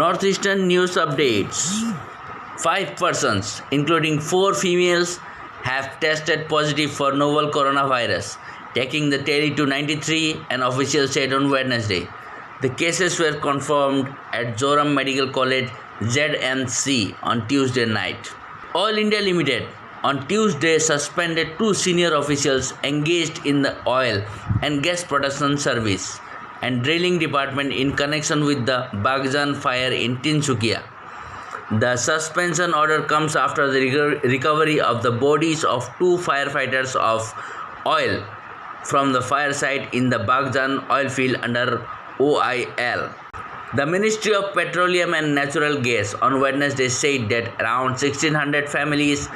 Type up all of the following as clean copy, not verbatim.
Northeastern news updates. 5 persons, including 4 females, have tested positive for novel coronavirus, taking the tally to 93, an official said on Wednesday. The cases were confirmed at Zoram Medical College ZMC on Tuesday night. Oil India Limited on Tuesday suspended 2 senior officials engaged in the oil and gas production service and drilling department in connection with the Baghjan fire in Tinsukia. The suspension order comes after the recovery of the bodies of 2 firefighters of oil from the fire site in the Baghjan oil field under OIL. The Ministry of Petroleum and Natural Gas on Wednesday said that around 1,600 families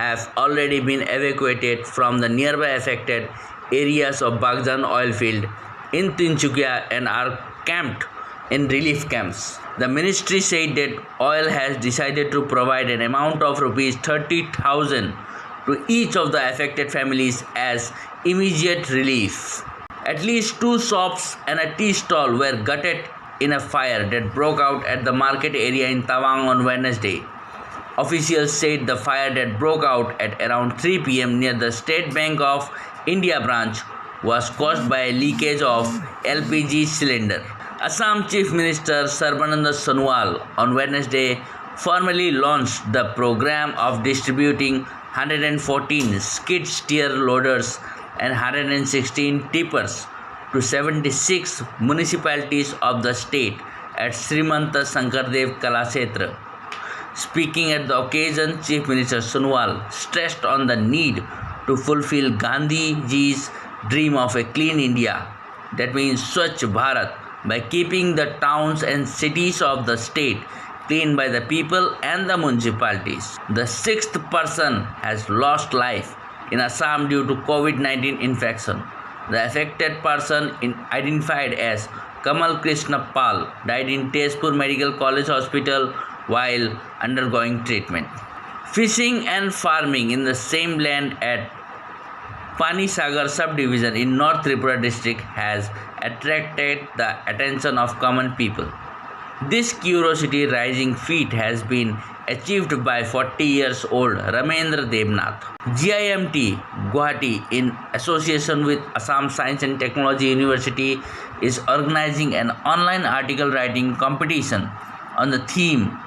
have already been evacuated from the nearby affected areas of Baghjan oil field in Tinsukia and are camped in relief camps. The ministry said that oil has decided to provide an amount of rupees 30,000 to each of the affected families as immediate relief. At least 2 shops and a tea stall were gutted in a fire that broke out at the market area in Tawang on Wednesday. Officials said the fire that broke out at around 3 p.m. near the State Bank of India branch was caused by a leakage of LPG cylinder. Assam Chief Minister Sarbananda Sonowal on Wednesday formally launched the program of distributing 114 skid steer loaders and 116 tippers to 76 municipalities of the state at Srimanta Shankardev Kalakshetra. Speaking at the occasion, Chief Minister Sonowal stressed on the need to fulfill Gandhiji's dream of a clean India, that means Swachh Bharat, by keeping the towns and cities of the state clean by the people and the municipalities. The 6th person has lost life in Assam due to COVID-19 infection. The affected person, identified as Kamal Krishna Pal, died in Tezpur Medical College Hospital while undergoing treatment. Fishing and farming in the same land at Pani Sagar subdivision in North Tripura district has attracted the attention of common people. This curiosity-raising feat has been achieved by 40 years old Ramendra Devnath. GIMT Guwahati, in association with Assam Science and Technology University, is organizing an online article writing competition on the theme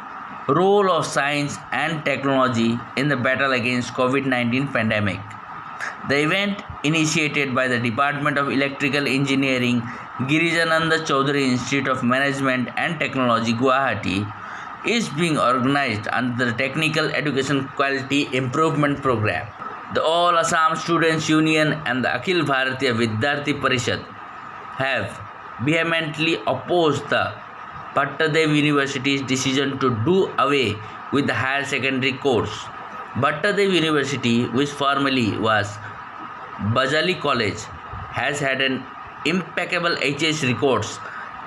Role of Science and Technology in the Battle Against COVID-19 Pandemic. The event, initiated by the Department of Electrical Engineering, Girijananda Chaudhary Institute of Management and Technology, Guwahati, is being organized under the Technical Education Quality Improvement Program. The All Assam Students Union and the Akhil Bharatiya Vidyarthi Parishad have vehemently opposed the Bhattadev University's decision to do away with the higher secondary course. Bhattadev University, which formerly was Bajali College, has had an impeccable HS records,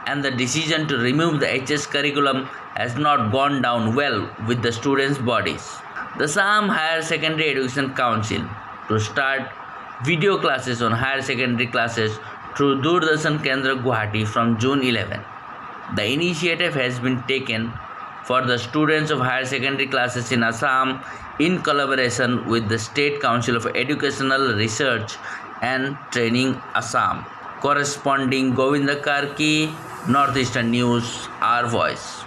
and the decision to remove the HS curriculum has not gone down well with the students' bodies. The Assam Higher Secondary Education Council to start video classes on higher secondary classes through Doordarshan Kendra Guwahati from June 11. The initiative has been taken for the students of higher secondary classes in Assam in collaboration with the State Council of Educational Research and Training Assam. Corresponding Govinda Karki, Northeastern News, Our Voice.